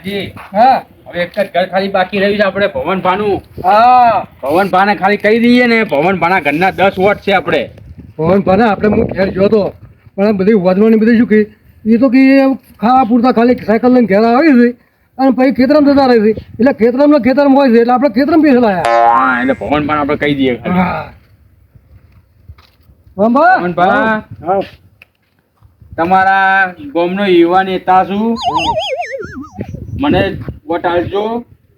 રોમાજી હા હવે એક જ ઘર ખાલી બાકી રહ્યું છે આપણે ભવનભાનું. હા ભવનભાને ખાલી કહી દઈએ ને, ભવનભાના ઘરના 10 વોટ છે આપણે. ભવન ભાને આપણે હું ઘેર ગયો હતો પણ આ બધી વાંચવાની બધી શું કે એ તો કે ખાવા પૂરતા ખાલી સાયકલ લઈને ઘેર આવી છે અને પછી ખેતરમાં જતા રહે છે એટલે ખેતરમાં હોય છે એટલે આપણે ખેતરમાં બેસેલા આવ્યા. હા એટલે ભવનભાને આપણે કહી દઈએ ખાલી. હા ભવનભા ભવનભા હા તમારા ગામનો યુવા નેતા છું. મને વોટ આલજો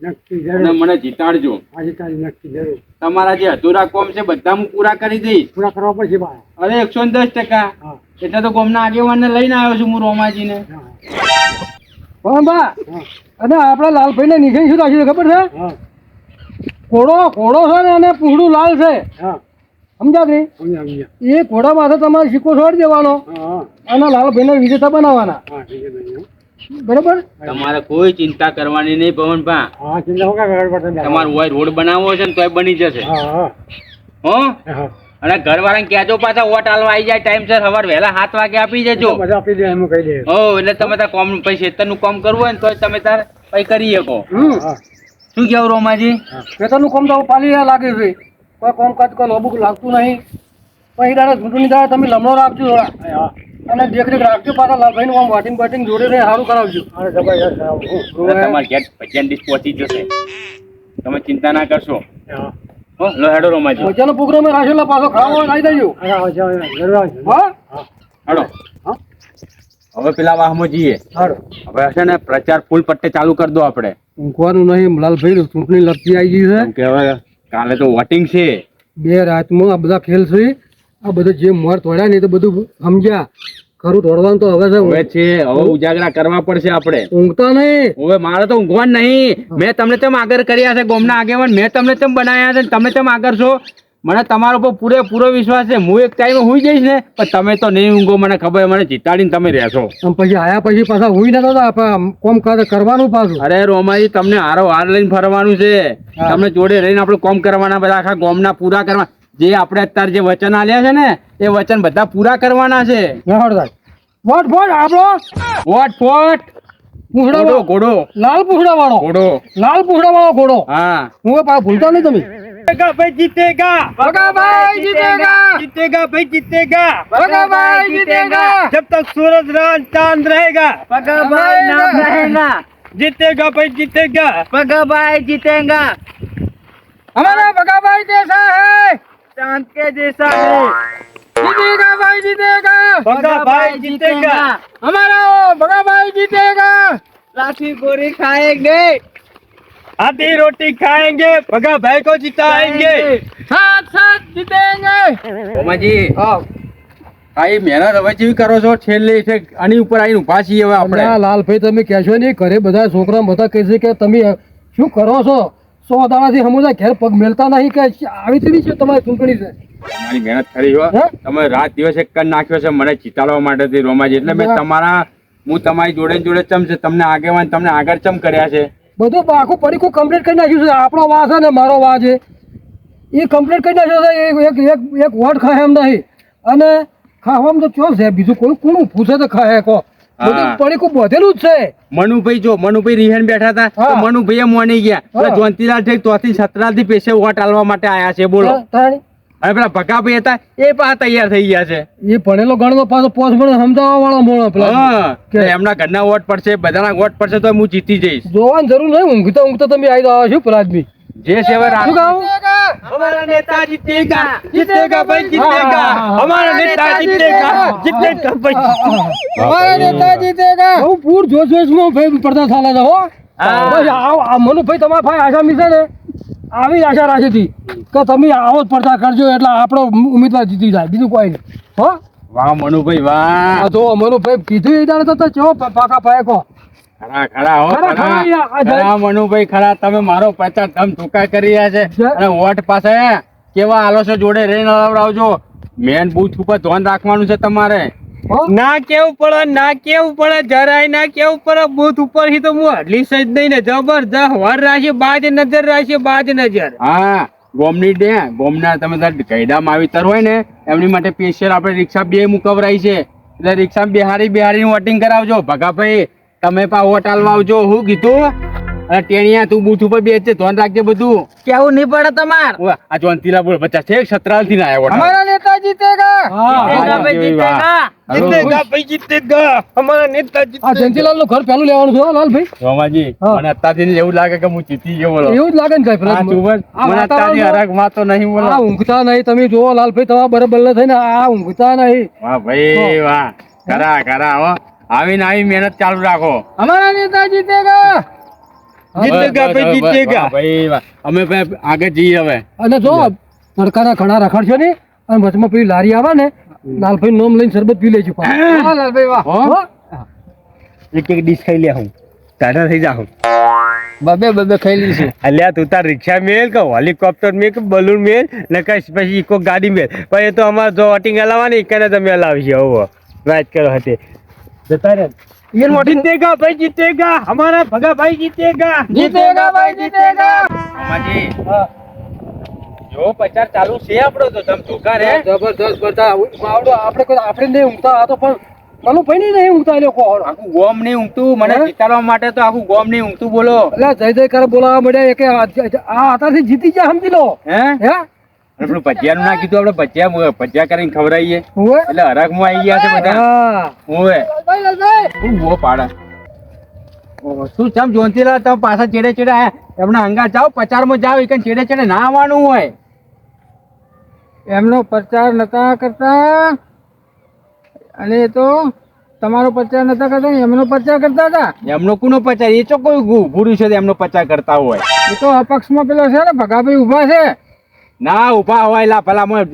નક્કી અને જરૂર મને જીતાડજો. આજે તારી નક્કી જરૂર તમારા જે અધૂરા કામ છે બધા હું પૂરા કરી દઈશ. પૂરા કરવા પડશે ભાઈ. અરે 110%. હા એટલે તો ગામના આગેવાનને લઈને આવ્યો છું હું, રોમાજીને. ભવનભા અને આપણા લાલભાઈને નિશાન શું રાખ્યું છે ખબર છે? હા ઘોડો છે ને અને પૂંછડું લાલ છે હા સમજ્યા કે સમજ્યા એ ઘોડા માથે તમારે સિક્કો છોડી દેવાનો હા અને લાલભાઈને વિજેતા બનાવવાના હા ઠીક છે ભાઈ બરોબર. તમારે કોઈ ચિંતા કરવાની નહીં ભવનભા. હા ચિંતા વગર આગળ પડતા તમારે હોય રોડ બનાવવો છે ને તોય બની જશે. હા હા હો હા અને ઘરવાળાને કહેજો પાછા વોટ આલવા આવી જાય ટાઈમસર, સવાર વહેલા 7 વાગે આપી જજો. બધા આપી દે એમ કહી દે હો એટલે તમે તાર કોમ પછી ખેતરનું કામ કરવું હોય ને તોય તમે તાર પછી કરી શકો. હા શું કેવું રોમાજી? ખેતરનું કામ તો પાલી લાગે છે કોઈ કામકાજ કોઈ લોબુક લાગતું નહીં. પછી દાડે ચૂંટણી દાડે તમે લમણો રાખજો થોડા હા અને દેખરેખ રાખજો પાછા લાલભાઈનું આમ વાટિંગ બાટિંગ જોડે રહે સારું કરાવજો. હા જબરજસ્ત હા એટલે તમારે ઘેર ભજીયાની ડીશ પહોંચી જશે, તમે ચિંતા ના કરશો. હા હો લો હેડો રોમાજી. મજાનો પ્રોગ્રામ રાખેલો પાછો ખાવો હોય આવી દેજો. હા જરૂર આવજો હા હેડો. હા હવે પેલા વાહમાં જઈએ. સારું હવે હશે ને પ્રચાર ફૂલ પટ્ટે ચાલુ કરી દો આપણે. ઊંઘવાનું નહીં લાલભાઈ ચૂંટણી લડતી આવી ગઈ છે. કેમ કે હવે કાલે તો વોટિંગ છે. 2 રાતમાં આ બધા ખેલ છે. આ બધા જે મોર તોડ્યા ને તો બધું સમજ્યા ખરું તોડવાનું તો હવે હવે છે. હવે ઉજાગરા કરવા પડશે આપણે. ઊંઘતા નહીં. હવે મારે તો ઊંઘવાનું નહીં. મેં તમને તેમ આગળ કર્યા છે ગામના આગેવાન, મેં તમને તેમ બનાવ્યા છે, તમે તેમ આગળ છો. મને તમારા ઉપર પૂરેપૂરો વિશ્વાસ છે. હું એક ટાઈમે હુઈ જઈશ ને પણ તમે તો નહીં ઊંઘો, મને ખબર. મને જીતાડીને તમે રહેશો. આમ પછી આયા પછી પાછા હુઈ નતા કોમ કરવાનું પાછું. અરે રોમાજી તમને હારો હાર લઈને ફરવાનું છે. હા. તમને જોડે રહીને આપણે કોમ કરવાના, બધા આખા ગામના પૂરા કરવા. જે આપણે અત્યારે જે વચન આલ્યા છે ને એ વચન બધા પૂરા કરવાના છે. વોટ ફોટ આપણો વોટ ફોટ પૂંછડા ઘોડો ઘોડો લાલ પૂંછડા વાળો ઘોડો. લાલ પૂંછડા વાળો ઘોડો. હા હું પાછા ભૂલતા નહીં તમે. જીતેગા ભાઈ જીતેગા, ભગા ભાઈ જીતેગા, जीतेगा भाई जीतेगा, भगा भाई जीतेगा, जब तक सूरज रात चांद रहेगा, भगा भाई नाम रहेगा, जीतेगा भाई जीतेगा, भगा भाई जीतेगा. हमारा भगा भाई जैसा है चांद के जैसा है, जीतेगा भाई जीतेगा, भगा भाई जीतेगा, हमारा भगा भाई जीतेगा. लाठी गोरी खाएंगे, आधी रोटी खाएंगे, भगा भाई को जिताएंगे. साथ साथ जीतेंगे. ઓમાજી હા ભાઈ મહેનત હવે જેવી કરો છો છેલ્લે છે આની ઉપર આવીને ઊભા છીએ હવે આપણે. લાલભાઈ તમે કહેશો નહીં ઘરે બધા છોકરા બધા કહે છે કે તમે શું કરો છો 100 દાડાથી સમુદાય ઘેર પગ મેલતા નહીં કે આવી તેવી છે તમારી ચૂંટણી છે. તમારી મહેનત ખરી હો. હે? તમે રાત દિવસ એક કરી નાખ્યો છે મને જીતાડવા માટે રોમાજી. એટલે મેં હું તમારી જોડે જોડે ચમ છે, તમને આગેવાન તમને આગળ ચમ કર્યા છે. બધું આખું પરીખું કમ્પ્લીટ કરી નાખ્યું છે. આપણો વા છે ને મારો વા છે એ કમ્પ્લીટ કરી નાખ્યો છે. એક વોટ ખાય એમ નહીં અને ખાવામાં તો ચો છે બીજું કોઈ કોણ પૂછે તો ખાય કહો બધું હા. પરીખું બધેલું જ છે. મનુભાઈ જો મનુભાઈ રિહાન બેઠા હતા તો હા. મનુભાઈ મોની ગયા. હા. એટલે જોનતીલાલ ઠેક તોથી સતરાલથી પેશે વોટ આલવા માટે આયા છે બોલો. તાણી અને પેલા ભગાભાઈ હતા એ પણ તૈયાર થઈ ગયા છે. એ ભણેલો ગણનો પાછો પોસ ભણે સમજાવવા વાળો મોણો પેલા હા કે એટલે એમના ઘરના વોટ પડશે, બધાના વોટ પડશે તો હું જીતી જઈશ. જોવાની જરૂર નહીં. ઊંઘતા ઊંઘતા તમે આવી જાવ છો પેલા આદમી જે છે હવે શું કહું? हमारा नेता जीतेगा, जीतेगा भाई हाँ, जीतेगा, हाँ, हाँ, हमारा नेता जीतेगा, जीतेगा भाई. हमारा नेता जीतेगा. હું પૂર જોશ જોશમાં ભાઈ પડતા ચાલે છે હો. હા. બસ આ મનુભાઈ તમારા ભાઈ આસામી છે ને આવી આશા રાખી હતી કે તમે આવો જ પડતા કરજો એટલે આપણો ઉમેદવાર જીતી જાય બીજું કોઈ નહીં હો. વાહ મનુભાઈ વાહ. આ તો મનુભાઈ કીધું એ દાડે તો ચેવો પાકા પાયે કહો. ખરા ખરા હો ખરા, ખરા, યાર, આ ખરા મનુભાઈ ખરા. તમે મારો પ્રચાર ધમ ધોકા કરી રહ્યા છે છે. અને વોટ પાસે કેવા આલો છો જોડે રહીને આવજો. મેન બૂથ ઉપર ધ્યાન રાખવાનું છે તમારે. હો? ના કેવું પડે ના કેવું પડે જરાય ના કેવું પડે. બૂથ ઉપર થી તો હું હડલી સજ નહીં ને જબરજસ્ત વાર રાખી બાજ નજર રાખી બાજ નજર. હા ગોમની ડે ગોમના તમે ગયડા માવીતર હોય ને એમની માટે સ્પેશિયલ આપણે રિક્ષા 2 મુકવરાઈ છે એટલે રિક્ષા બિહારી વોટિંગ કરાવજો. ભગાભાઈ તમે પા હોટાલમાં આવજો હું કીધું અને ટેણિયા તું બૂથ ઉપર બેસજે ધ્યાન રાખજે બધું કેવું નહીં પડે તમાર ઓય, આ જોનતીલા બોલ બચ્ચા છે સતરાલ થી ના આવ્યો हमारा नेता जीतेगा હા, जीतेगा भाई जीतेगा ભાઈ જીતેગા અમારા નેતા આ જયંતિલાલ નું ઘર પહેલું લેવાનું છે હો, લાલભાઈ. રોમાજી હા. મને અત્યારથી એવું લાગે કે હું જીતી ગયો બોલો એવું જ લાગે ને સાહેબ. આ ચુબસ આ મને અત્યારથી વાતાવરણ હરખ તો નહીં બોલો આ ઊંઘતા નહીં તમે જુઓ લાલભાઈ, તમારા બરાબર ન થઈને આ ઊંઘતા નહીં. વાહ ભાઈ વાહ કરા કરા હો આવીને આવી મહેનત ચાલુ રાખો हमारा नेता जीतेगा જીતેગા ભાઈ જીતેગા ભાઈ વાહ અમે ભાઈ આગળ જઈએ હવે અને જો તડકાના ઘણા રખડશો ને અને વચમાં પેલી લારી આવે ને લાલભાઈ નોમ લઈને શરબત પી લેજો પાછું. वाह लालभाई वाह હો? એક એક ડીશ ખાઈ લે હું ટાટા થઈ જાઉં बबे बबे खाई ली से અલ્યા તું તાર રિક્ષા મેલ કે હેલિકોપ્ટર મેલ કે બલૂન મેલ ને કઈ પછી ઇકો ગાડી મેલ પણ એ તો અમારે જો વોટિંગ હલાવવાની કને તમે હલાવશે હોવો વાત કરો હતી જતા રે ये जीतेगा भाई जीतेगा हमारा भगा भाई जीतेगा जीतेगा भाई जीतेगा માજી જો પ્રચાર ચાલુ છે આપણો તો તમ ધોકા રે જબરદસ્ત બધા માવડો આપણે નહીં ઊંઘતા, આ તો પણ મનુભાઈ નહીં ઊંઘતા એ લોકો. આખું ગોમ નહીં ઊંઘતું મને હે? જીતાડવા માટે તો આખું ગોમ નહીં ઊંઘતું બોલો એટલે જય જયકાર બોલાવવા મળ્યા કે આ આતાથી જીતી ગયા સમજી લો. હે હે આપણું ભજીયાનું ના કીધું આપણે ભજીયા કરીને ખવડાવીએ ઓવે. એટલે હરખમાં આવી ગયા છે બધા હા ઓવે लालभाई लालभाई શું બહુ પાડા ઓહો, શું ચમ જોનતીલા તમે પાછા ચેડે ચેડે આયા એમના અંગા જાઓ પ્રચારમાં જાઓ એક ચેડે ચેડે ના આવવાનું હોય એમનો પ્રચાર નતા કરતા અને એ તો તમારો પ્રચાર નતા કરતા એમનો પ્રચાર કરતા હતા એમનો કોનો પ્રચાર એ ચો કોઈ પુરુષ છે એમનો પ્રચાર કરતા હોય એ તો અપક્ષમાં પેલો છે ને ભગાભાઈ ઉભા છે ના ઉભા હોય લા ભલા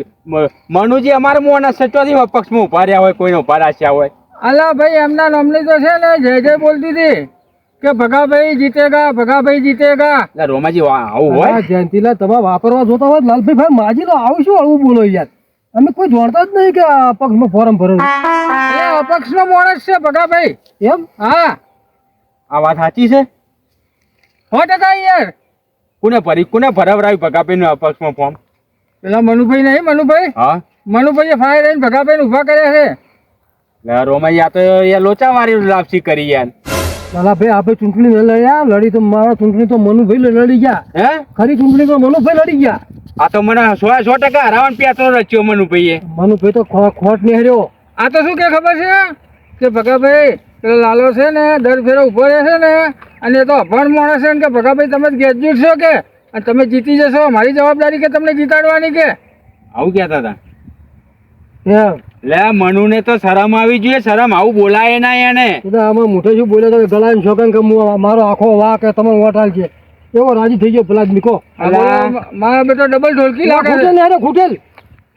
મનુજી અમારે મોના સચોથી પક્ષમાં ઉભા રહ્યા હોય કોઈને ઉભા રાખ્યા હોય અલા ભાઈ એમના નામની તો છે ને જય જય બોલતી હતી કે ભગાભાઈ જીતેગા ભગાભાઈ જીતેગા એટલે રોમાજી આવું હોય આ જયંતીલાલ તમે વાપરવા જોતા હોય લાલભાઈ ભાઈ માજી તો આવું શું આવું બોલો યાર, અમે કોઈ જાણતા જ નહીં કે આ પક્ષમાં ફોરમ ભરેલું એ અપક્ષનો માણસ છે ભગાભાઈ એમ. હા આ વાત સાચી છે 100% યાર કોને ભરાવરાયું ભગાભાઈનું અપક્ષમાં ફોર્મ પેલા મનુભાઈ નહીં મનુભાઈ હા મનુભાઈએ ફાયર રહીને ભગાભાઈને ઉભા કર્યા છે એટલે રોમાજી આ તો એ લોચાવાળી લાપસી કરી યાર લાલાભાઈ આપણે ચૂંટણી ન લડ્યા, લડી તો મારા ચૂંટણી તો મનુભાઈ લડી ગયા, હે ખરી ચૂંટણી તો મનુભાઈ લડી ગયા. આ તો મને 100% હરાવવાનો પેટરો રચ્યો મનુભાઈએ મનુભાઈ તો ખોટ નહીં હાર્યો. આ તો શું કે ખબર છે કે ભગાભાઈ પેલો લાલો છે ને દર ફેરો ઉભો રહે છે ને અને એ તો અભણ માણસ છે ને કે ભગાભાઈ તમે ગ્રેજ્યુએટ છો કે અને તમે જીતી જશો મારી જવાબદારી કે તમને જીતાડવાની કે આવું કહેતા હતા એમ લે મનુને તો શરમ આવી જોઈએ શરમ આવું બોલાય ના એને કીધા આમાં મોટો શું બોલ્યો તો ગળાને છોકન કે મારો આખો વાહ કે તમે વોટ છે એવો રાજી થઈ ગયો પેલા જ મીકો. અલા. મારો બેટો ડબલ ઢોલકી લાગે છે. ખૂટેલ ને હારે ખૂટેલ.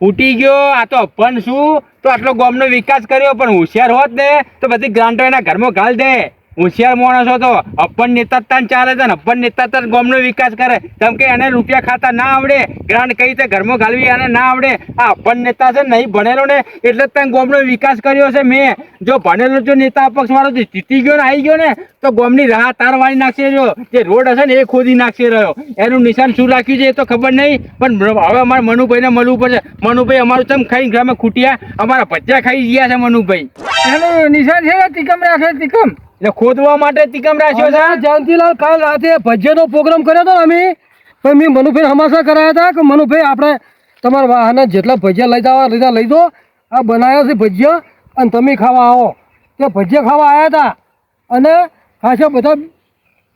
ફૂટી ગયો આ તો અપન શું તો આટલો ગામનો વિકાસ કર્યો પણ હોશિયાર હોત ને તો બધી ગ્રાન્ટો એના ઘરમાં ઘાલ દે હોશિયાર માણસ હતો અપન નેતા તાન ચાલે છે ને અપન નેતા તાન ગામનો વિકાસ કરે કેમ કે એને રૂપિયા ખાતા ના આવડે ગ્રાન્ટ કઈ રીતે ઘરમાં ઘાલવી એને ના આવડે આ અપન નેતા છે નહીં ભણેલો ને એટલે જ તાન ગામનો વિકાસ કર્યો છે મેં જો ભણેલો જો નેતા અપક્ષ વાળો જો જીતી ગયો ને આવી ગયો ને તો ગામની રાહ તાર વાળી નાખશે રહ્યો જે રોડ હશે ને એ ખોદી નાખશે રહ્યો એનું નિશાન શું રાખ્યું છે એ તો ખબર નહીં પણ હવે અમારે મનુભાઈને મળવું પડશે મનુભાઈ અમારું ચમ ખાઈ ગ્રામે ખૂટ્યા અમારા ભજીયા ખાઈ ગયા છે મનુભાઈ એનું નિશાન છે ને તિકમ રાખે તિકમ એટલે ખોદવા માટે તિકમ રાખ્યો છે અને જયંતીલાલ કાલ રાતે ભજીયાનો પ્રોગ્રામ કર્યો હતો ને અમે પણ મેં મનુભાઈ હમાસા કરાયા હતા કે મનુભાઈ આપણે તમારા વાહના જેટલા ભજીયા લઈ જવા લીધા લઈ દો, આ બનાવ્યા છે ભજીયા અને તમે ખાવા આવો. તે ભજીયા ખાવા આવ્યા હતા અને ખાસા બધા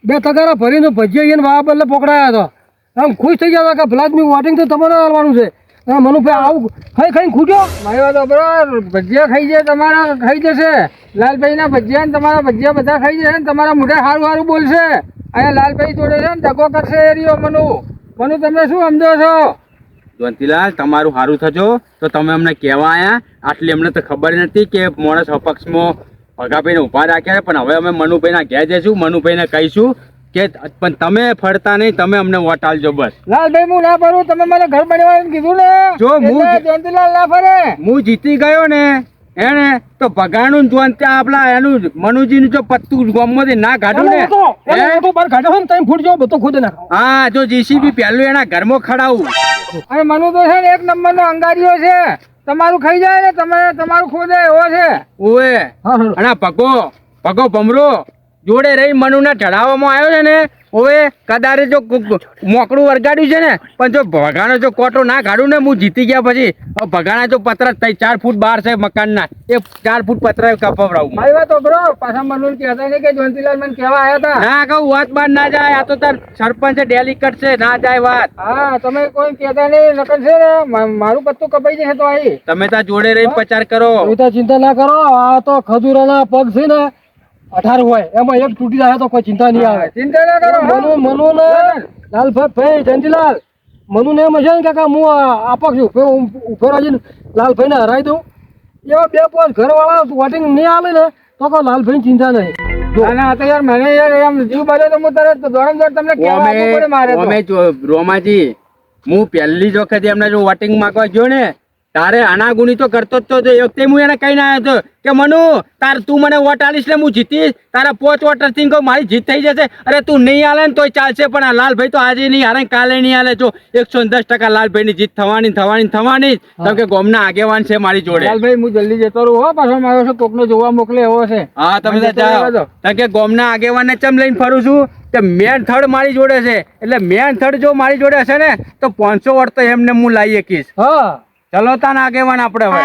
2 તગારા ભરીને ભજીયા એને વાવા બદલે પકડાયા હતા. આમ ખુશ થઈ ગયા હતા કે ભલાદમી વોટિંગ તો તમારે આવવાનું છે. અને મનુભાઈ આવું ખાઈ ખાઈને ખૂટ્યો. મારી વાત બરોબર ભજીયા ખાઈ જાય તમારા ખાઈ જશે લાલભાઈના ભજીયા ને તમારા ભજીયા બધા ખાઈ જશે ને તમારા મોઢે સારું સારું બોલશે અહીંયા લાલભાઈ જોડે છે ને દગો કરશે એ રહ્યો મનુ તમે શું સમજો છો જ્યોતિલાલ તમારું સારું થજો તો તમે અમને કહેવા આયા આટલી અમને તો ખબર નથી કે માણસ અપક્ષમાં ભગાભાઈને ઉભા રાખ્યા પણ હવે અમે મનુભાઈના ઘેર જઈશું મનુભાઈને કહીશું કે પણ તમે ફરતા નહીં તમે અમને વોટ આલજો બસ લાલભાઈ હું ના ફરું તમે મને ઘર બનાવવાનું કીધું ને જો હું એટલે જયંતીલાલ ના ફરે હું જીતી ગયો ને એને તો ભગાનું જોન ત્યાં આપણા એનું મનુજીનું જો પત્તું ગામમાંથી ના કાઢું ને હે? બાર કાઢ્યો ને તમે ફૂટ જાઓ બધો ખુદ નાખો. હા જો જીસીબી પહેલું એના ઘરમાં ખડાવું અને મનુ તો છે ને 1 નંબરનો અંગારીઓ છે તમારું ખાઈ જાય ને તમારું ખોદે એવો છે ઓએ હા હા અને પગો ભમરો જોડે રહી મનુના ઢળાવવામાં આવ્યો છે ને હવે કદારે જો મોકળું વરગાડ્યું છે ને પણ જો ભગાનો જો કોટો ના કાઢું ને હું જીતી ગયા પછી હવે ભગાના જો પતરા થઈ 4 ફૂટ બહાર છે મકાનના એ 4 ફૂટ પતરા કપાવડાવું મારી વાત સાંભળો. પાછા મનુ કહેતા નહીં કે જયંતિલાલ મને કહેવા આવ્યા હતા. ના કહું વાત બાર ના જાય આ તો તાર સરપંચ ડેલિકેટ છે ના જાય વાત હા તમે કોઈ કહેતા નહીં નકર છે ને મારું પત્તું કપાઈ જશે તો આવી. તમે તાર જોડે રહી પ્રચાર કરો તમે તો ચિંતા ના કરો. આ તો ખજૂરોના પગ છે ને 18 હોય એમાં એક તૂટી જાય તો કોઈ ચિંતા નહીં આવે. ચિંતા ના કરો. મનુ ને લાલભાઈ જયંતિલાલ મનુ ને એમ હશે ને કાકા હું આપક ઉભેરો જઈને લાલભાઈ ને હરાવી દઉં એવા 2-5 ઘર વાળા વોટિંગ નહીં આવે ને તો કહો લાલભાઈ ચિંતા નહીં. અને આ તો યાર મને યાર એમ જીવ બાજુ તો હું તરત દોડમ તમને કહેવા આવવું પડે મારે તો. અમે રોમાજી હું પહેલી જ વખત એમને જો વોટિંગ માંગવા ગયો ને તારે અનાગુની તો કરતો જ તો એ વખતે હું એને કહીને આવ્યો હતો કે મનુ તાર તું મને વોટ આલીશ ને હું જીતીશ તારા 5 વોટર થી કહું મારી જીત થઈ જશે. અરે તું નહીં આલે ને તોય ચાલશે પણ આ લાલભાઈ તો આજે નહીં હારે કાલે નહીં હાલે જો 110% લાલભાઈ ની જીત થવાની કેમ કે ગોમના આગેવાન છે મારી જોડે. લાલભાઈ હું જલ્દી જતો રહું હો. પાછો મારો છે કોકનો જોવા મોકલે એવો છે. હા તમે તો જાઓ કેમ કે ગોમના આગેવાનને ચમ લઈને ફરું છું કે મેન થર્ડ મારી જોડે છે એટલે મેન થર્ડ જો મારી જોડે હશે ને તો 500 વોટ તો એમને હું લાવી શકીશ. હા ચલો તાન આગેવાન આપણે હવે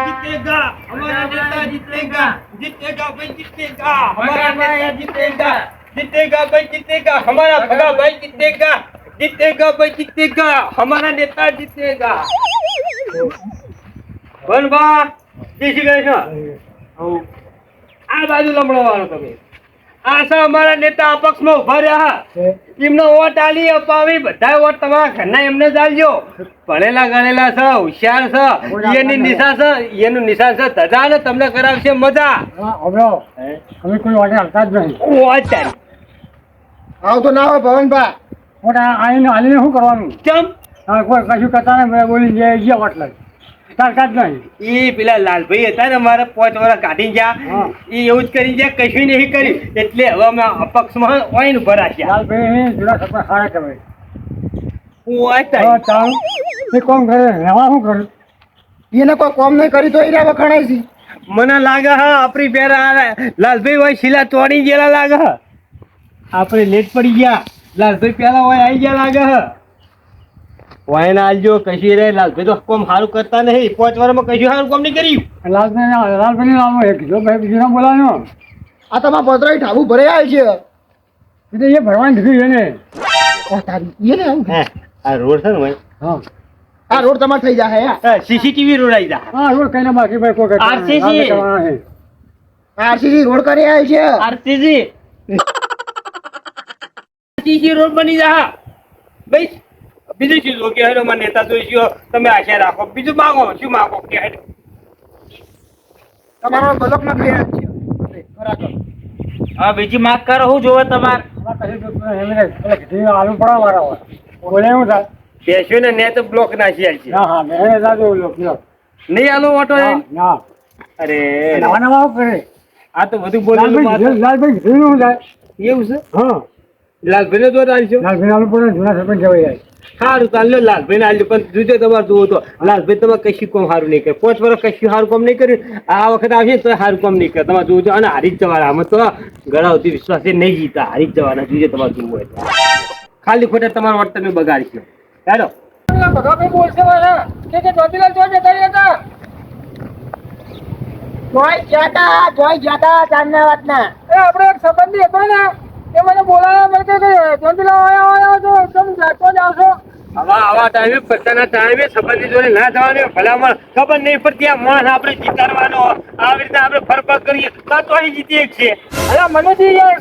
जीतेगा हमारा नेता जीतेगा जीतेगा भाई जीतेगा हमारा नेता जीतेगा जीतेगा भाई जीतेगा हमारा भगा भाई जीतेगा जीतेगा भाई जीतेगा हमारा नेता जीतेगा बनबा જય શ્રી કૃષ્ણ આ બાજુ લમણો તમે આ છે અમારા નેતા અપક્ષમાં ઉભા રહ્યા એમનો વોટ આલી અપાવી બધા વોટ તમારા ઘરના એમને જ આલજો ભણેલા ગણેલા છે હોશિયાર છે એની નિશા છે એનું નિશાન છે ધજા ને તમને કરાવશે મજા અમે કોઈ વાટે હલતા જ નહીં. વોટ તારી આવ તો ના હોય ભવનભા મોટા આવીને હાલીને શું કરવાનું? ચમ હા કોઈ કશું કરતા નહીં મેં બોલી ગયા વોટ લાગ તારકા જ નહીં. ઈ પેલા લાલભાઈ હતા ને મારા 5 વર્ષ કાઢી ગયા ઈ એવું જ કરી ગયા કશું નહીં કર્યું એટલે હવે અમે અપક્ષમાં ઓઈન ભરાશ્યા લાલભાઈ જુદા સપના સારા કહેવાય. વોટ હા તારી ચાલ એ કોમ કરે રહેવા શું કરે એને કોઈ કોમ નહીં કરી તો એને વખણાય છે. મને લાગે હા આપણી પેરા લાલભાઈ હોય શીલા તોડી ગયેલા લાગે હા આપણે લેટ પડી ગયા લાલભાઈ પેલા હોય આવી ગયા લાગે હા વાયના આલજો કશી રે લાલભાઈ તો કોમ સારું કરતા નહીં 5 વર્ષમાં કશું સારું કોમ નહીં કર્યું લાલભાઈ લાલનો એક કીધો ભાઈ બીજું ના બોલાવ્યો આ તમારા પતરાઈ ઢાબુ ભરાઈ આવે છે એ ભરવાની દીધું એને આ રોડ છે ને ભાઈ હા આ રોડ તમારે થઈ જાય સીસીટીવી રોડ આવી જા હા રોડ કઈ ના બાકી ભાઈ કોઈ RCC. આરસીસી રોડ કરી આવે છે આરસીસી આરસીસી રોડ બની જા ભાઈ બીજું શું લો કે હેડો માં નેતા જોઈશું તમે આશા રાખો બીજું માંગો શું માંગો કે હેડો તમારો બ્લોક માં થઈ છે બરાબર હા બીજી માંગ કરો હું જોવે તમારે આલુ પડા મારા હોય બોલે એવું થાય બેસ્યું ને ને તો બ્લોક નાખી આલ છે હા હા મેં દાદો નહીં આલો ઓટો લઈને? ના અરે નવા નવા કરે આ તો બધું બોલેલું માથે. લાલભાઈ શું થાય એવું છે હા લાલભાઈ ને દોર આલશો લાલભાઈ આલુ પડે જૂના સરપંચ જવાઈ જાય સારું ચાલ્યો લાલભાઈ ને આલજો પણ જોજો તમારે જોવો તો લાલભાઈ તમારે કશું કામ સારું નહીં કરે 5 વર્ષ કશું સારું કામ નહીં કર્યું આ વખત આવશે તો સારું કામ નહીં કરે તમારે જોજો અને હારી જ જવાના આમાં તો ગળાવતી વિશ્વાસ નહીં જીતા હારી જ જવાના જોજો તમારે જોવું હોય તો. ખાલી ખોટા તમારો વોટ તમે બગાડશો હેડો ભગાભાઈ બોલશે મારા કે જ્યોતિલાલ જો જતા રહ્યા હતા. જોઈ જતા ચાંદના વાતના એ આપણે એક સંબંધી હતો ને એ મને બોલાવ્યા મને કે જ્યોતિલાલ આયા તો એકદમ જાતો જ આવશો. આવા ટાઈમે પોતાના ટાઈમે સંબંધી જોડે ના જવાનું ભલામણ ખબર નહીં પડતી આ માણસ આપણે જીતાડવાનો આવી રીતે આપણે ફરફર કરીએ તો અહીં જીતીએ જ છે. અરે મનુજી યાર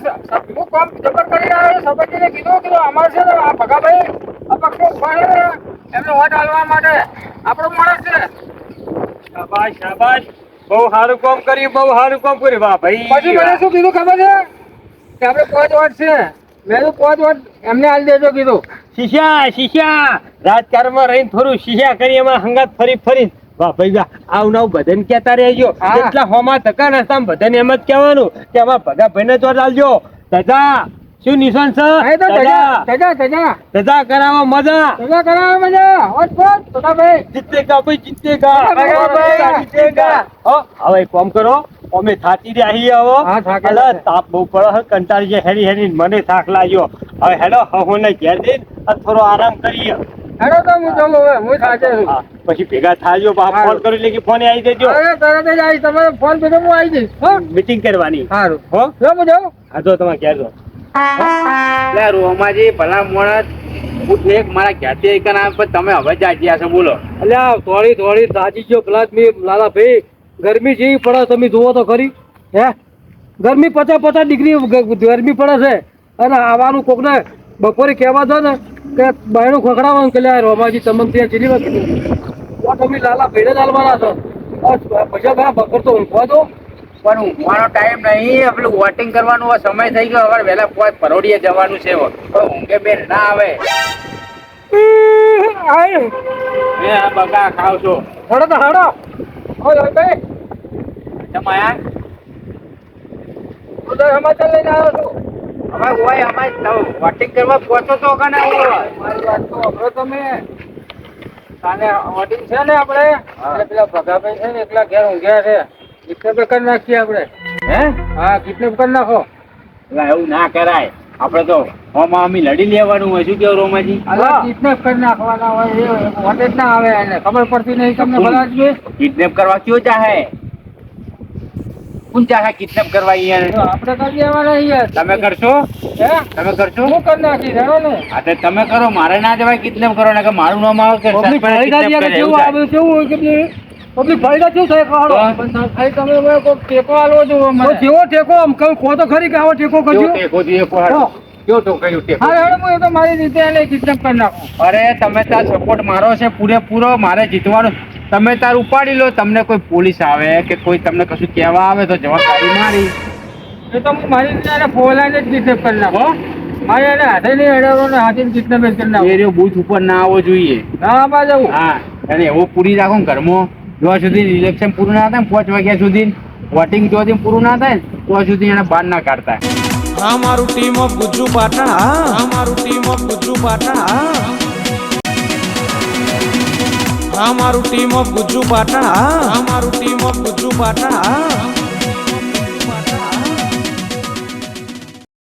હું કામ જબર કરી આવ્યો સંબંધીને કીધું અમારે છે ને આ ભગાભાઈ આ પક્ષો ઉભા છે એમને વોટ આલવા માટે આપણો માણસ છે. શાબાશ શાબાશ બહુ સારું કામ કર્યું બહુ સારું કામ કર્યું વાહ ભાઈ. પછી મને શું કીધું ખબર છે કે આપણે 5 વોટ છે મેં તો 5 વોટ એમને આલી દેજો કીધું. શિષ્યા રાજકારણમાં રહીને થોડું શિષ્યા કરી એમાં હંગાત ફરી વાહ ભાઈ વાહ આવું નવું બધાને કહેતા રહેજો હા. જેટલા હોમાં ધક્કા નસતા બધાને એમ જ કહેવાનું કે આમાં ભગા ભાઈને તો લાલજો ધજા શું નિશાન છે અહીં તો ધજા કરાવો મજા તજા કરાવે મજા વોટ ભગાભાઈ જીતેગા ભાઈ જીતેગા ભગાભાઈ જીતેગા. હવે એક કામ કરો અમે થાકી રહ્યા છીએ હવે. હા, થાકેલા અલા, છે. તાપ બહુ પડે છે, કંટાળી ગયા હેરી હેરી મને થાક લાગ્યો. હવે હેડો હું ઘેર જઈને થોડો આરામ કરીએ. હેડો તો હું જઉં હવે હું થાકે છું હા, પછી ભેગા થાજો ફોન સારું. કરી લે કે ફોને આવી દેજો. અરે તરત જ આવીશ તમારો ફોન પેલો હું આવી જઈશ હો મીટિંગ કરવાની. સારું હો જો હું જાઉં હા તો તમારે ઘેર જો. એટલે રોમાજી ભલા મોણસ હું એક મારા ઘેરથી એક ના આવે, પણ તમે હવે જાગ્યા છો બોલો. અલ્યા થોડી તાજી ગયો પેલા જ મેં લાલા ભાઈ ગરમી જેવી પડે તમે જુઓ તો ખરી હે ગરમી 50 ડિગ્રી ગરમી પડે છે અને આવવાનું કોકને બપોરે કહેવા દો ને કે બાયણું ખખડાવવાનું કે લ્યા રોમાજી તમને ત્યાં ચીલી વાત કીધું તમે લાલા ભાઈને જ હાલવાના છો બસ પૈસા ભાઈ બપોર તો ઊંઘવા દો પણ ઊંઘવાનો ટાઈમ નહીં, પેલું વોટિંગ કરવાનો હવે સમય થઈ ગયો. હવે વહેલા પરોડીએ જવાનું છે. હવે ઊંઘે બેન ના આવે. એ આ બગા ખાવ છો હેડો તો હેડો ઓય ઓય ભાઈ તમાયા હું તો સમાચાર લઈને આવ્યો છું હવે હોય અમારે વોટિંગ કરવા પહોંચો તો કને મારી વાત તો સાંભળો તમે કાલે ઓડિંગ છે ને આપણે એટલે પેલા ભગાભાઈ છે ને એકલા ઘેર ઊંઘ્યા છે કિડનેપ કરી નાખીએ આપણે હે હા કિડનેપ કરી નાખો એટલે એવું ના કરાય. આપણે તો હોમાં અમી લડી લેવાનું હોય. શું કેવું રોમાજી? અલા કિડનેપ કરી નાખવાના હોય એ વોટ જ ના આવે એને ખબર પડતી નહીં તમને ભલા જ કિડનેપ કરવા કયો ચાહે? કોણ ચાહે કિડનેપ કરવા અહીંયા? આપણે કરી દેવાના અહીંયા તમે કરશો? હે તમે કરશો? હું કરી નાખી હેડો ને હા તો તમે કરો, મારે ના જવાય કિડનેપ કરો ને કે મારું નામ આવે કે પબ્લિક ફાયદા kidnap કરે, કેવું એવું થાય. આવે કેવું હોય કે પબ્લિક ફાયદા કેવું થાય ખાડો પણ ખાલી તમે મને કોઈક ટેકો આલવો જોવો મને જેવો ટેકો આમ કહો તો ખરી કે આવો ટેકો કેવો કરજો ટેકો જોઈએ કોહાડો? કેવો ટેકો ટેકો? હા હેડો હું એ તો મારી રીતે એને કિડનેપ કરી નાખું અરે તમે તાર સપોર્ટ મારો છે પૂરેપૂરો, મારે જીતવાનું. તમે તાર ઉપાડી લો. તમને કોઈ પોલીસ આવે કે કોઈ તમને કશું કહેવા આવે તો જવાબદારી મારી. એ તો હું મારી રીતે એને ફોલાઈને જ કિડનેપ કરી નાખું મારે એને હાથે નહીં હેડાવવાનો ને હાથે કિડનેપ જ કરી નાખું એરિયો બૂથ ઉપર ના આવવો જોઈએ. ના આમાં જવું હા, અને એવો પૂરી રાખો ને ઘરમાં. જ્યાં સુધી ઇલેક્શન પૂરું ના થાય ને 5 વાગ્યા સુધી વોટિંગ જો સુધી પૂરું ના થાય ને ત્યાં સુધી એને બહાર ના કાઢતા. આ મારું ટીમ ઓફ ગુજ્જુ પાટણ આ મારું ટીમ ઓફ ગુજ્જુ પાટણ આ મારું ટીમ ઓફ ગુજ્જુ પાટણ આ મારું ટીમ ઓફ ગુજ્જુ પાટણ આ